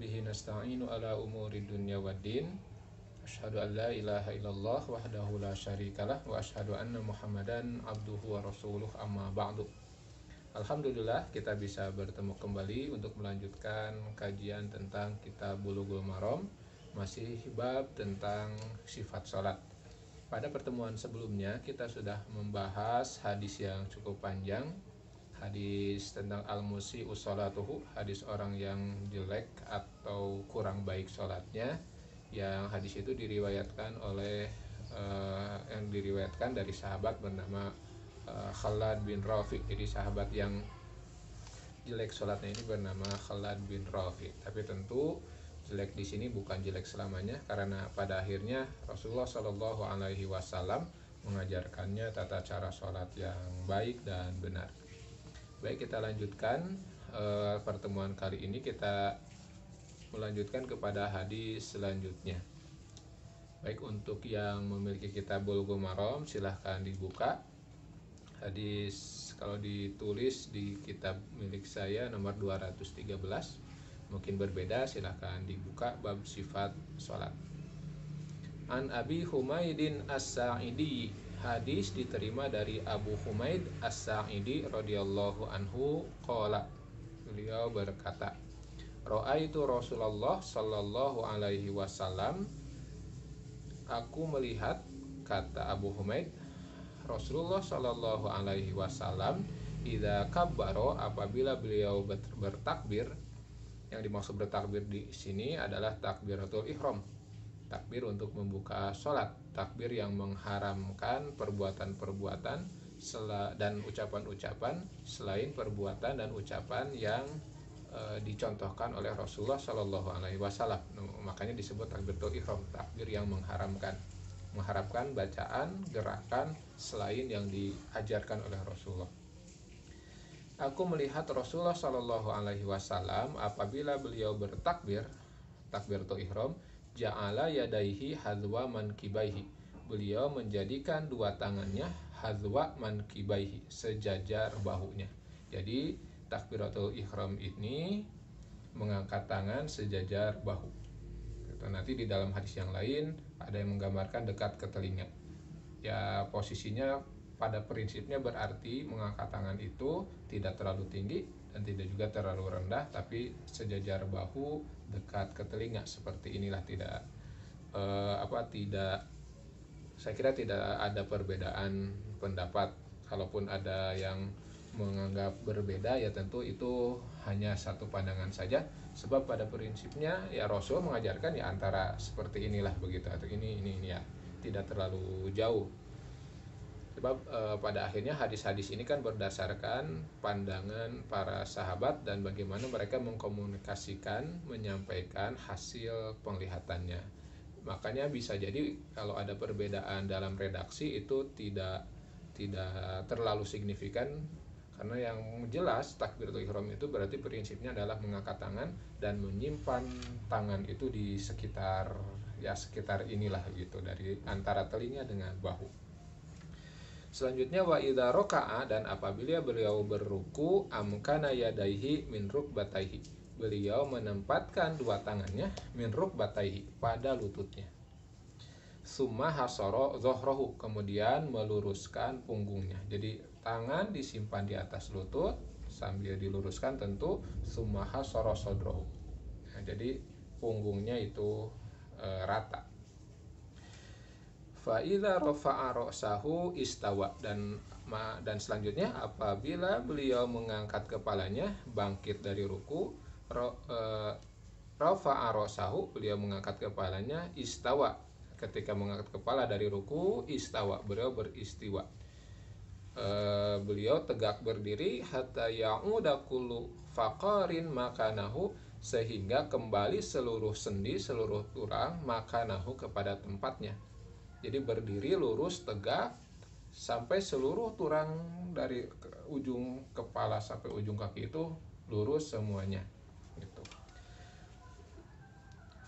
bihi nasta'inu ala umuri dunya waddin. Asyhadu an la ilaha illallah wahdahu la syarikalah wa asyhadu anna Muhammadan abduhu wa rasuluh amma ba'du. Alhamdulillah kita bisa bertemu kembali untuk melanjutkan kajian tentang kitab Bulughul Maram, masih bab tentang sifat salat. Pada pertemuan sebelumnya kita sudah membahas hadis yang cukup panjang, hadis tentang al-musi'u sholatuhu, hadis orang yang jelek atau kurang baik sholatnya, yang hadis itu diriwayatkan dari sahabat bernama Khalad bin Rafi'. Jadi sahabat yang jelek sholatnya ini bernama Khalad bin Rafi'. Tapi tentu jelek di sini bukan jelek selamanya, karena pada akhirnya Rasulullah Shallallahu Alaihi Wasallam mengajarkannya tata cara sholat yang baik dan benar. Baik, kita lanjutkan pertemuan kali ini, kita melanjutkan kepada hadis selanjutnya. Baik, untuk yang memiliki kitab Bulughul Maram silahkan dibuka. Hadis kalau ditulis di kitab milik saya nomor 213, mungkin berbeda, silahkan dibuka bab sifat sholat. An Abi Humaidin As-Sa'idi, hadis diterima dari Abu Humaid As-Sa'idi radhiyallahu anhu qala, beliau berkata, Ra'aitu Rasulullah sallallahu alaihi wasallam, aku melihat, kata Abu Humaid, Rasulullah sallallahu alaihi wasallam idza kabbaro, apabila beliau bertakbir. Yang dimaksud bertakbir di sini adalah takbiratul ihram, takbir untuk membuka sholat, takbir yang mengharamkan perbuatan-perbuatan dan ucapan-ucapan selain perbuatan dan ucapan yang dicontohkan oleh Rasulullah Shallallahu Alaihi Wasallam. Makanya disebut takbiratul ihram, takbir yang mengharamkan bacaan, gerakan selain yang diajarkan oleh Rasulullah. Aku melihat Rasulullah Shallallahu Alaihi Wasallam apabila beliau bertakbir, takbiratul ihram, ja'ala yadaihi hadwa mankibaihi, beliau menjadikan dua tangannya hadwa mankibaihi, sejajar bahunya. Jadi takbiratul ihram ini mengangkat tangan sejajar bahu. Nanti di dalam hadis yang lain ada yang menggambarkan dekat ke telinga. Ya, posisinya pada prinsipnya berarti mengangkat tangan itu tidak terlalu tinggi dan tidak juga terlalu rendah, tapi sejajar bahu dekat ke telinga, seperti inilah. Saya kira tidak ada perbedaan pendapat. Kalaupun ada yang menganggap berbeda, ya tentu itu hanya satu pandangan saja, sebab pada prinsipnya ya Rasul mengajarkan ya antara seperti inilah begitu, atau ini ya tidak terlalu jauh. Sebab pada akhirnya hadis-hadis ini kan berdasarkan pandangan para sahabat dan bagaimana mereka mengkomunikasikan, menyampaikan hasil penglihatannya. Makanya bisa jadi kalau ada perbedaan dalam redaksi itu tidak terlalu signifikan, karena yang jelas takbiratul ihram itu berarti prinsipnya adalah mengangkat tangan dan menyimpan tangan itu di sekitar inilah gitu, dari antara telinga dengan bahu. Selanjutnya wa idza raka'a, dan apabila beliau berruku, amkana yadaihi min rukbataihi, beliau menempatkan dua tangannya min rukbataihi, pada lututnya. Summa hasara dhahrahu, kemudian meluruskan punggungnya. Jadi tangan disimpan di atas lutut sambil diluruskan tentu. Summa hasara sadrahu, nah, jadi punggungnya itu rata. Fa idza rafa'a ra'sahu istawa, dan selanjutnya apabila beliau mengangkat kepalanya bangkit dari ruku, rafa'a ra'sahu, beliau mengangkat kepalanya, istawa, ketika mengangkat kepala dari ruku, istawa, beliau beristiwa, beliau tegak berdiri, hatta ya'uda kullu faqarin makanahu, sehingga kembali seluruh sendi, seluruh tulang, makanahu, kepada tempatnya. Jadi berdiri lurus tegak sampai seluruh tulang dari ujung kepala sampai ujung kaki itu lurus semuanya gitu.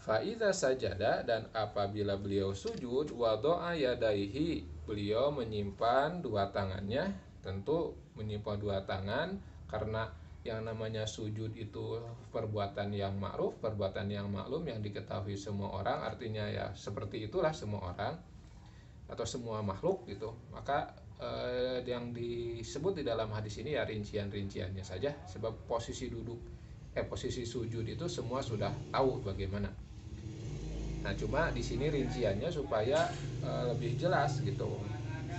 Fa idza sajada, dan apabila beliau sujud, wada'a yadaihi, beliau menyimpan dua tangannya. Tentu menyimpan dua tangan karena yang namanya sujud itu perbuatan yang ma'ruf, perbuatan yang maklum, yang diketahui semua orang, artinya ya seperti itulah semua orang atau semua makhluk gitu. Maka yang disebut di dalam hadis ini ya rincian-rinciannya saja, sebab posisi sujud itu semua sudah tahu bagaimana. Nah, cuma di sini rinciannya supaya lebih jelas gitu,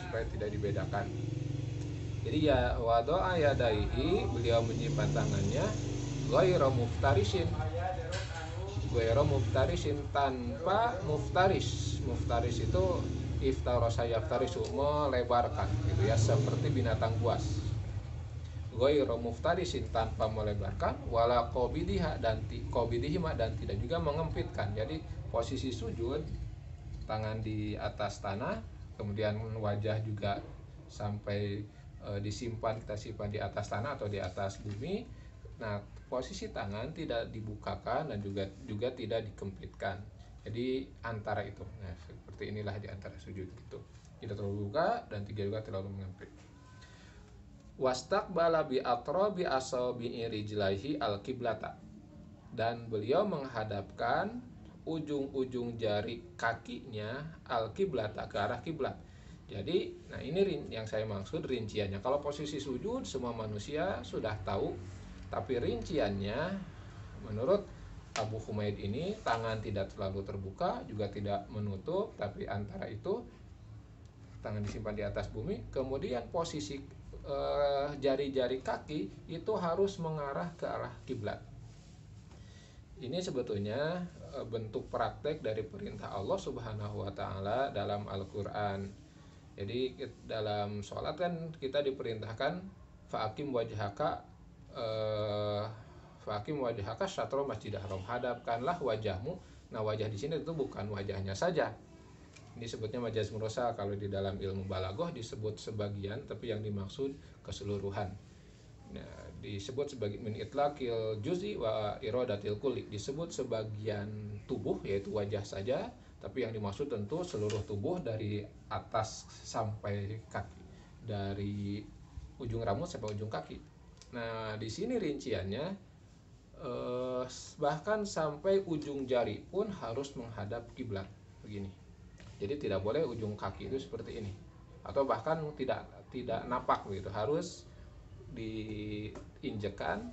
supaya tidak dibedakan. Jadi ya wado'a yadaihi, beliau menyimpan tangannya ghairu muftarisin, tanpa muftaris. Muftaris itu iftarasa yaftarisu, melebarkan gitu ya, seperti binatang buas. Ghairu muftarisin, tanpa melebarkan, wala qabidiha, dan qabidihima, dan tidak juga mengempitkan. Jadi posisi sujud tangan di atas tanah, kemudian wajah juga sampai kita simpan di atas tanah atau di atas bumi. Nah, posisi tangan tidak dibukakan dan juga tidak dikempitkan. Jadi antara itu. Nah, seperti inilah di antara sujud itu. Tidak terlalu buka dan tidak juga terlalu mengempit. Wastaqbala bi atrabi asabi'i rijlaihi al-qiblata. Dan beliau menghadapkan ujung-ujung jari kakinya al-qiblata, ke arah kiblat. Jadi, nah ini yang saya maksud rinciannya. Kalau posisi sujud semua manusia sudah tahu, tapi rinciannya menurut Abu Humaid ini, tangan tidak terlalu terbuka, juga tidak menutup, tapi antara itu, tangan disimpan di atas bumi. Kemudian posisi jari-jari kaki itu harus mengarah ke arah kiblat. Ini sebetulnya bentuk praktek dari perintah Allah Subhanahu wa taala dalam Al-Qur'an. Jadi dalam sholat kan kita diperintahkan fa'akim wajhaka syatro masjidil haram, hadapkanlah wajahmu. Nah, wajah di sini itu bukan wajahnya saja. Ini sebutnya majaz mursal, kalau di dalam ilmu balaghah disebut sebagian, tapi yang dimaksud keseluruhan. Nah, disebut sebagai min itlaqil juz'i wa iradatil kulli, disebut sebagian tubuh yaitu wajah saja, tapi yang dimaksud tentu seluruh tubuh dari atas sampai kaki, dari ujung rambut sampai ujung kaki. Nah, di sini rinciannya bahkan sampai ujung jari pun harus menghadap kiblat begini. Jadi tidak boleh ujung kaki itu seperti ini, atau bahkan tidak napak begitu, harus diinjakan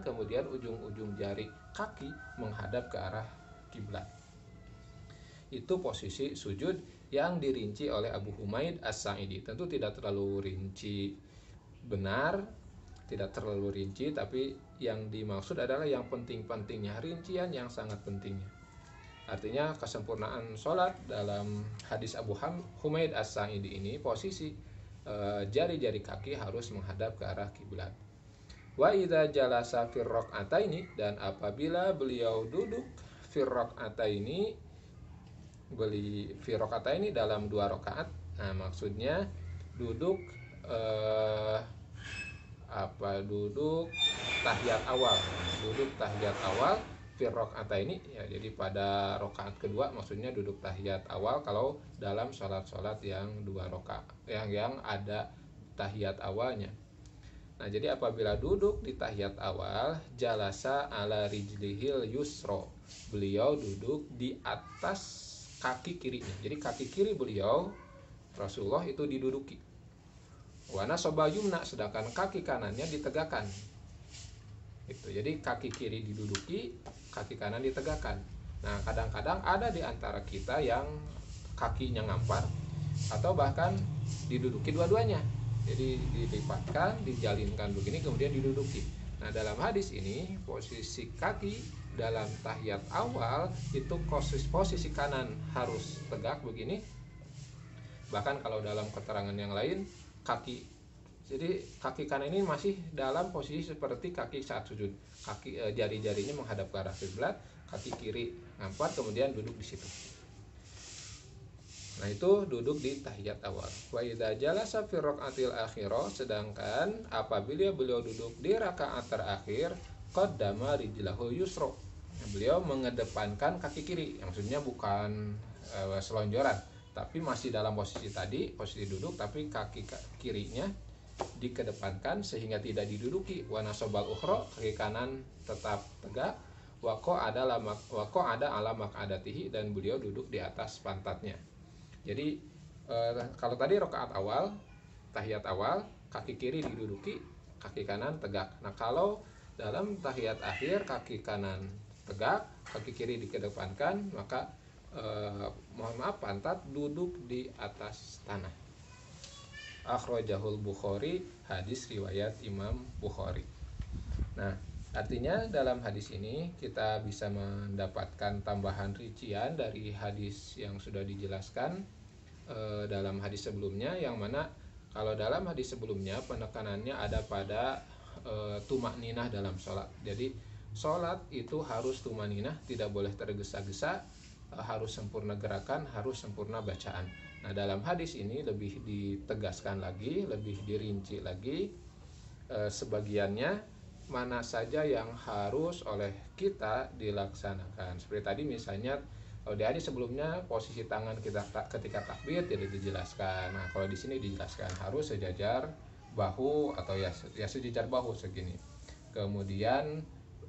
kemudian ujung-ujung jari kaki menghadap ke arah kiblat. Itu posisi sujud yang dirinci oleh Abu Humaid As-Sa'idi. Tentu tidak terlalu rinci benar, tidak terlalu rinci, tapi yang dimaksud adalah yang penting-pentingnya, rincian yang sangat pentingnya. Artinya kesempurnaan sholat dalam hadis Abu Humaid As-Sa'idi ini, posisi jari-jari kaki harus menghadap ke arah kiblat. Wa idza jalasa fir raq'ataini, dan apabila beliau duduk fir raq'ataini, ini dalam 2 rakaat. Nah, maksudnya duduk duduk tahiyat awal firrokata ini ya, jadi pada rakaat kedua maksudnya duduk tahiyat awal kalau dalam sholat yang 2 rakaat yang ada tahiyat awalnya. Nah, jadi apabila duduk di tahiyat awal, jalasa ala rijlihil yusro, beliau duduk di atas kaki kirinya. Jadi kaki kiri beliau Rasulullah itu diduduki. Wana sobayumna, sedangkan kaki kanannya ditegakkan. Itu. Jadi kaki kiri diduduki, kaki kanan ditegakkan. Nah, kadang-kadang ada di antara kita yang kakinya ngampar atau bahkan diduduki dua-duanya. Jadi dilipatkan, dijalinkan begini kemudian diduduki. Nah, dalam hadis ini posisi kaki dalam tahiyat awal itu posisi kanan harus tegak begini. Bahkan kalau dalam keterangan yang lain jadi kaki kanan ini masih dalam posisi seperti kaki saat sujud. Jari-jarinya menghadap ke arah kiblat, kaki kiri ngampar kemudian duduk di situ. Nah, itu duduk di tahiyat awal. Wa idza jalasa fi raqatil akhirah, sedangkan apabila beliau duduk di rakaat terakhir, qaddama rijlahu yusra. Nah, beliau mengedepankan kaki kiri. Maksudnya bukan selonjoran, tapi masih dalam posisi tadi, posisi duduk, tapi kaki kirinya dikedepankan sehingga tidak diduduki. Wa nasobal ukhra, kaki kanan tetap tegak. Wako ada ala maq'adatihi, dan beliau duduk di atas pantatnya. Jadi kalau tadi rakaat awal, tahiyat awal, kaki kiri diduduki, kaki kanan tegak. Nah, kalau dalam tahiyat akhir kaki kanan tegak, kaki kiri dikedepankan, maka pantat duduk di atas tanah. Akhrajahul Bukhari, hadis riwayat Imam Bukhari. Nah, artinya dalam hadis ini kita bisa mendapatkan tambahan rincian dari hadis yang sudah dijelaskan dalam hadis sebelumnya, yang mana kalau dalam hadis sebelumnya penekanannya ada pada tumakninah dalam sholat. Jadi sholat itu harus tumakninah, tidak boleh tergesa-gesa, harus sempurna gerakan, harus sempurna bacaan. Nah, dalam hadis ini lebih ditegaskan lagi, lebih dirinci lagi sebagiannya mana saja yang harus oleh kita dilaksanakan. Seperti tadi misalnya kalau di hadis sebelumnya posisi tangan kita ketika takbir tidak dijelaskan. Nah, kalau di sini dijelaskan harus sejajar bahu atau ya sejajar bahu segini. Kemudian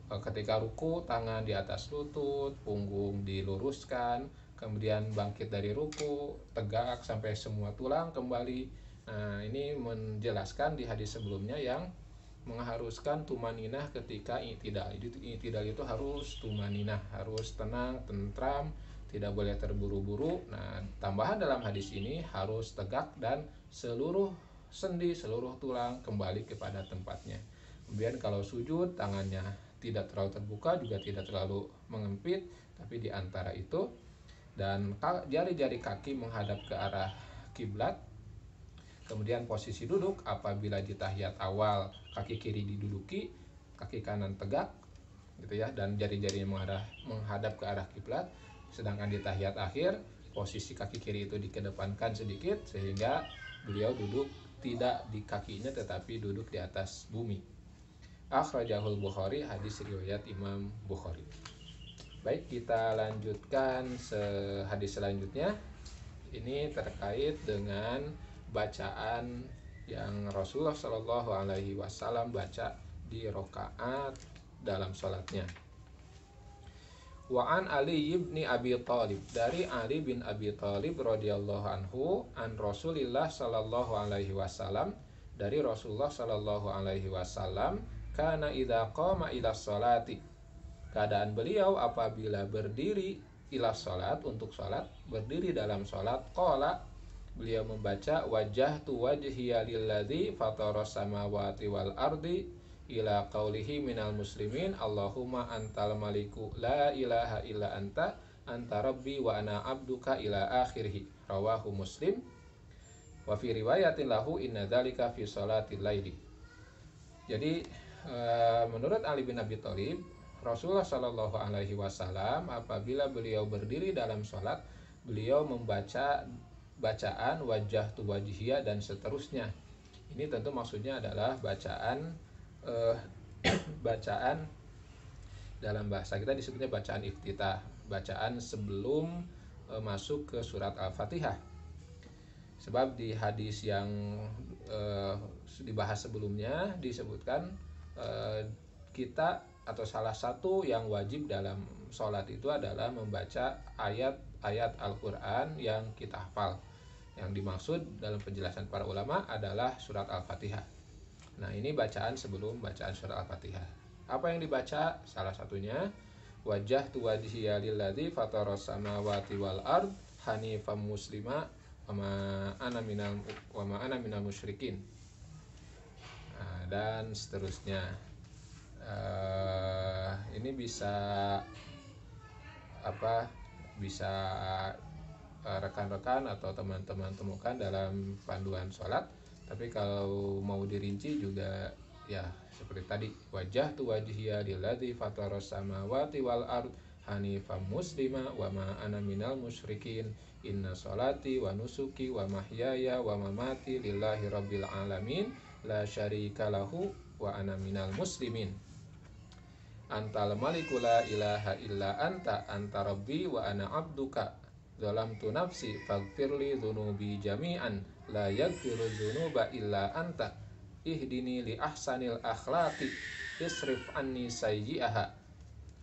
ketika ruku tangan di atas lutut, punggung diluruskan, kemudian bangkit dari ruku tegak sampai semua tulang kembali. Nah, ini menjelaskan di hadis sebelumnya yang mengharuskan tumaninah ketika i'tidal. I'tidal itu harus tumaninah, harus tenang, tentram, tidak boleh terburu-buru. Nah, tambahan dalam hadis ini harus tegak dan seluruh sendi, seluruh tulang kembali kepada tempatnya. Kemudian kalau sujud, tangannya tidak terlalu terbuka, juga tidak terlalu mengempit, tapi di antara itu. Dan jari-jari kaki menghadap ke arah kiblat. Kemudian posisi duduk, apabila di tahiyat awal kaki kiri diduduki, kaki kanan tegak gitu ya, dan jari-jarinya menghadap ke arah kiblat. Sedangkan di tahiyat akhir posisi kaki kiri itu dikedepankan sedikit sehingga beliau duduk tidak di kakinya tetapi duduk di atas bumi. Akhrajahul Bukhari, hadis riwayat Imam Bukhari. Baik, kita lanjutkan hadis selanjutnya. Ini terkait dengan bacaan yang Rasulullah Shallallahu Alaihi Wasallam baca di rakaat dalam sholatnya. Wa an Ali bin Abi Thalib, dari Ali bin Abi Thalib radhiyallahu anhu, an Rasulillah Shallallahu Alaihi Wasallam, dari Rasulullah Shallallahu Alaihi Wasallam, kana idza qama ila sholati, keadaan beliau apabila berdiri ila sholat, untuk sholat, berdiri dalam sholat, qala, beliau membaca wajjahtu wajhiya lilladzi fataras samawati wal ardi ila qaulihi minal muslimin Allahumma antal maliku la ilaha illa anta rabbi wa ana abduka ila akhirih, rawahu Muslim. Wa fi riwayatin lahu inna dzalika fi sholatil laili. Jadi menurut Ali bin Abi Thalib, Rasulullah Shallallahu Alaihi Wasallam apabila beliau berdiri dalam sholat, beliau membaca bacaan wajah tu wajhiyah dan seterusnya. Ini tentu maksudnya adalah bacaan bacaan dalam bahasa kita disebutnya bacaan iftitah, bacaan sebelum masuk ke surat Al-Fatihah. Sebab di hadis yang dibahas sebelumnya disebutkan kita atau salah satu yang wajib dalam sholat itu adalah membaca ayat-ayat Al-Quran yang kita hafal. Yang dimaksud dalam penjelasan para ulama adalah surat Al-Fatihah. Nah, ini bacaan sebelum bacaan surat Al-Fatihah. Apa yang dibaca? Salah satunya wajjahtu wajhiya lilladzi fataras samawati wal ard hanifan muslima wa ma ana minal musyrikin. Nah, dan seterusnya. Ini bisa rekan-rekan atau teman-teman temukan dalam panduan sholat. Tapi kalau mau dirinci juga ya seperti tadi, wajjahtu wajhiya lilladzi fataras samawati wal ard hanifan muslima wa ma ana minal musyrikin inna sholati wa nusuki wa mahyaya wa mamati lillahi rabbil alamin la syarika lahu wa ana minal muslimin. Antal maliku la ilaha illa anta rabbi wa ana abduka zalamtu nafsi faghfirli dzunubi jami'an la yaghfiru dzunuba illa anta ihdini li ahsanil akhlaqi isrif anni sayyi'aha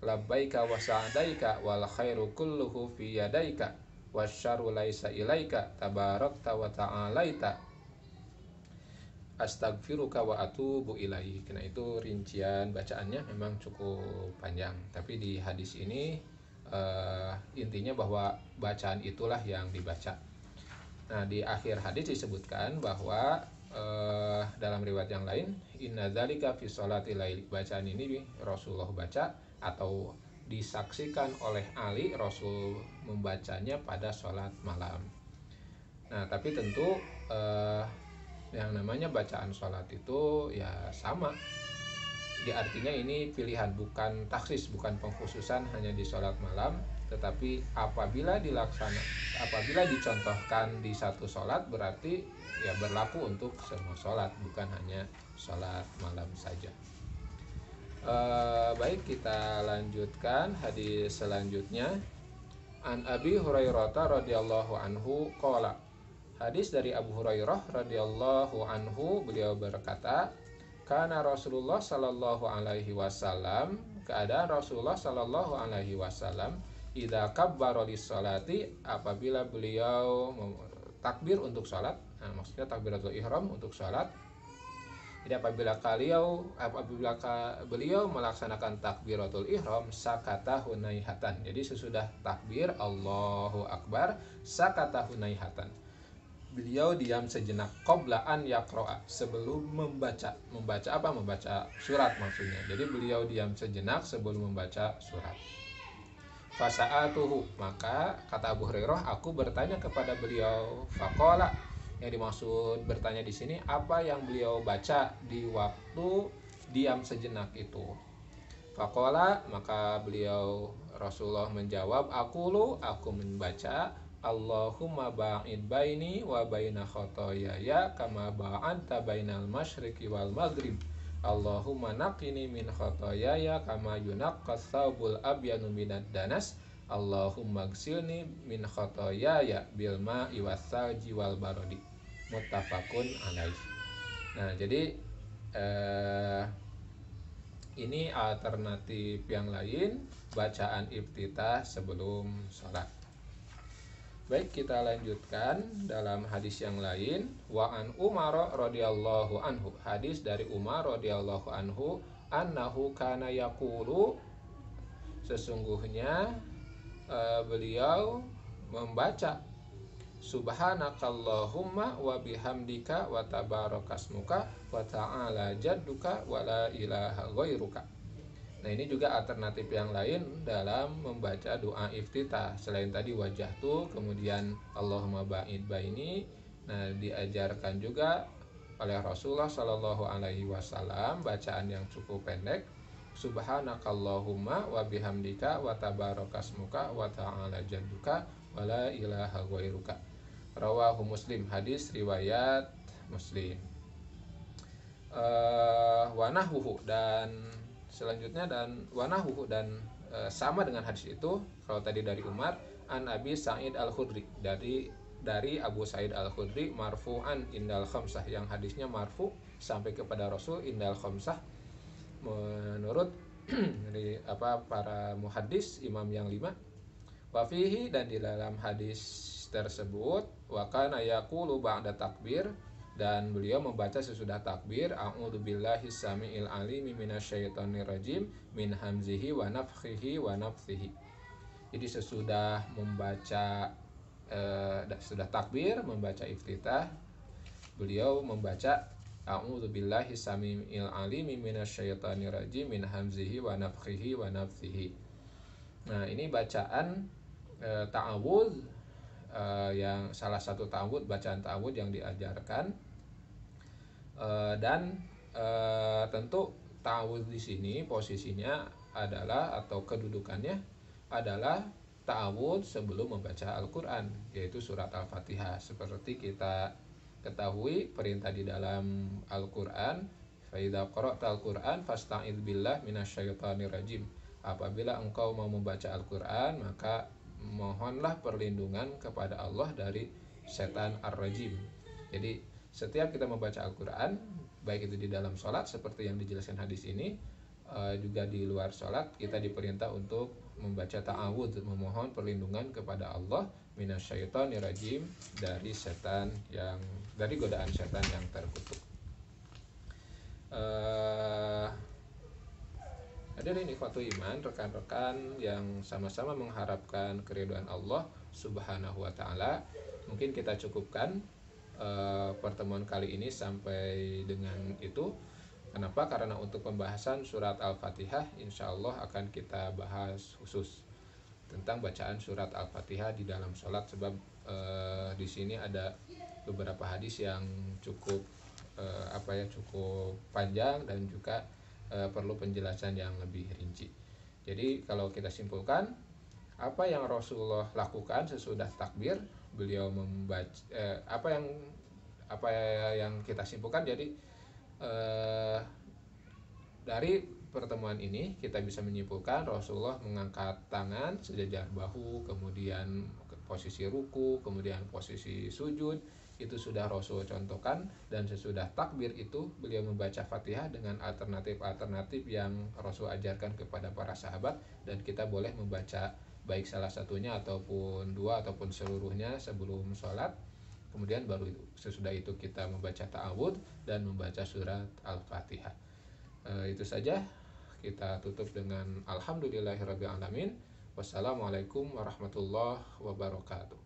labbaika wa sa'daika wal khairu kulluhu fi yadaika wasyarru laisa ilaika tabarakta wa ta'alaita astagfiruka wa atubu ilaik. Nah, itu rincian bacaannya memang cukup panjang, tapi di hadis ini intinya bahwa bacaan itulah yang dibaca. Nah, di akhir hadis disebutkan bahwa dalam riwayat yang lain, inna dzalika fi sholati laili, bacaan ini Rasulullah baca atau disaksikan oleh Ali, Rasul membacanya pada sholat malam. Nah, tapi tentu yang namanya bacaan sholat itu ya sama. Artinya ini pilihan, bukan taksis, bukan pengkhususan hanya di sholat malam, tetapi apabila dicontohkan di satu sholat berarti ya berlaku untuk semua sholat, bukan hanya sholat malam saja. Baik, kita lanjutkan hadis selanjutnya. An Abi Hurairah radhiyallahu anhu qala, hadis dari Abu Hurairah radhiyallahu anhu, beliau berkata, kana Rasulullah sallallahu alaihi wasallam, keadaan Rasulullah sallallahu alaihi wasallam, idza kabbara lis-sholati, apabila beliau takbir untuk salat. Nah, maksudnya takbiratul ihram untuk salat. Jadi apabila beliau melaksanakan takbiratul ihram, sakata hunaihatan. Jadi sesudah takbir Allahu Akbar, sakata hunaihatan, beliau diam sejenak, qabla an yaqra'a, sebelum membaca apa? Membaca surat maksudnya. Jadi beliau diam sejenak sebelum membaca surat. Fasa'atuhu, maka kata Abu Hurairah, aku bertanya kepada beliau. Faqala, yang dimaksud bertanya di sini apa yang beliau baca di waktu diam sejenak itu. Faqala, maka beliau Rasulullah menjawab, aku membaca, Allahumma ba'id baini wa baina khotoyaya kama ba'adta bainal masyriqi wal maghrib. Allahumma naqini min khotoyaya kama yunaqqas thawbul abyanu minad danas. Allahumma gsilni min khotoyaya bil ma'i wassalji wal barodi. Muttafaqun alaih. Nah, jadi ini alternatif yang lain, bacaan iftitah sebelum sholat. Baik, kita lanjutkan dalam hadis yang lain. Wa an Umar radhiyallahu anhu, hadis dari Umar radhiyallahu anhu, annahu kana yaqulu, sesungguhnya beliau membaca, subhanakallahumma wa bihamdika wa tabarakasmuka wa ta'ala jadduka wa la ilaha ghairuka. Nah, ini juga alternatif yang lain dalam membaca doa iftitah. Selain tadi wajahtu, kemudian Allahumma ba'id baini. Nah, diajarkan juga oleh Rasulullah Shallallahu alaihi wasallam bacaan yang cukup pendek, subhanakallahumma wa bihamdika wa tabarakasmuka wa ta'ala jadduka wa la ilaha ghairuka. Rawahu Muslim, hadis riwayat Muslim. Wa nahwuhu, dan selanjutnya, dan wanahu, dan sama dengan hadis itu, kalau tadi dari Umar, an Abi Sa'id Al-Khudri, dari Abu Sa'id Al-Khudri, marfu'an indal khamsah, yang hadisnya marfu sampai kepada Rasul, indal khamsah, menurut para muhaddis, imam yang 5. Wa fihi, dan di dalam hadis tersebut, wa kana yaqulu ba'da takbir, dan beliau membaca sesudah takbir, a'udzubillahi samiil alimi minasyaitonir rajim min hamzihi wa nafthihi wa nafthihi. Jadi sesudah membaca sudah takbir, membaca iftitah, beliau membaca a'udzubillahi samiil alimi minasyaitonir rajim min hamzihi wa nafthihi wa nafthihi. Nah, ini bacaan ta'awudz, yang salah satu ta'awudz, bacaan ta'awudz yang diajarkan, dan tentu ta'awudz di sini posisinya adalah, atau kedudukannya adalah ta'awudz sebelum membaca Al-Qur'an, yaitu surat Al-Fatihah. Seperti kita ketahui perintah di dalam Al-Qur'an, fa idza qara'tal Qur'an fasta'idz billah minasyaitonir rajim. Apabila engkau mau membaca Al-Qur'an, maka mohonlah perlindungan kepada Allah dari setan ar-rajim. Jadi setiap kita membaca Al-Qur'an, baik itu di dalam sholat seperti yang dijelaskan hadis ini, juga di luar sholat kita diperintah untuk membaca ta'awudz, memohon perlindungan kepada Allah minasyaitonirrajim, dari setan yang, dari godaan setan yang terkutuk. Hadirin ikhwatul iman, rekan-rekan yang sama-sama mengharapkan keridhaan Allah Subhanahu wa taala, mungkin kita cukupkan pertemuan kali ini sampai dengan itu. Kenapa? Karena untuk pembahasan surat Al-Fatihah insya Allah akan kita bahas khusus tentang bacaan surat Al-Fatihah di dalam sholat, sebab di sini ada beberapa hadis yang cukup cukup panjang dan juga perlu penjelasan yang lebih rinci. Jadi kalau kita simpulkan, apa yang Rasulullah lakukan sesudah takbir, beliau membaca apa yang kita simpulkan. Jadi dari pertemuan ini kita bisa menyimpulkan Rasulullah mengangkat tangan sejajar bahu, kemudian posisi ruku, kemudian posisi sujud, itu sudah Rasul contohkan. Dan sesudah takbir itu beliau membaca Fatihah dengan alternatif-alternatif yang Rasul ajarkan kepada para sahabat, dan kita boleh membaca baik salah satunya ataupun dua ataupun seluruhnya sebelum sholat. Kemudian baru sesudah itu kita membaca ta'awudz dan membaca surat Al-Fatihah. Itu saja, kita tutup dengan alhamdulillahirabbil alamin. Wassalamualaikum warahmatullahi wabarakatuh.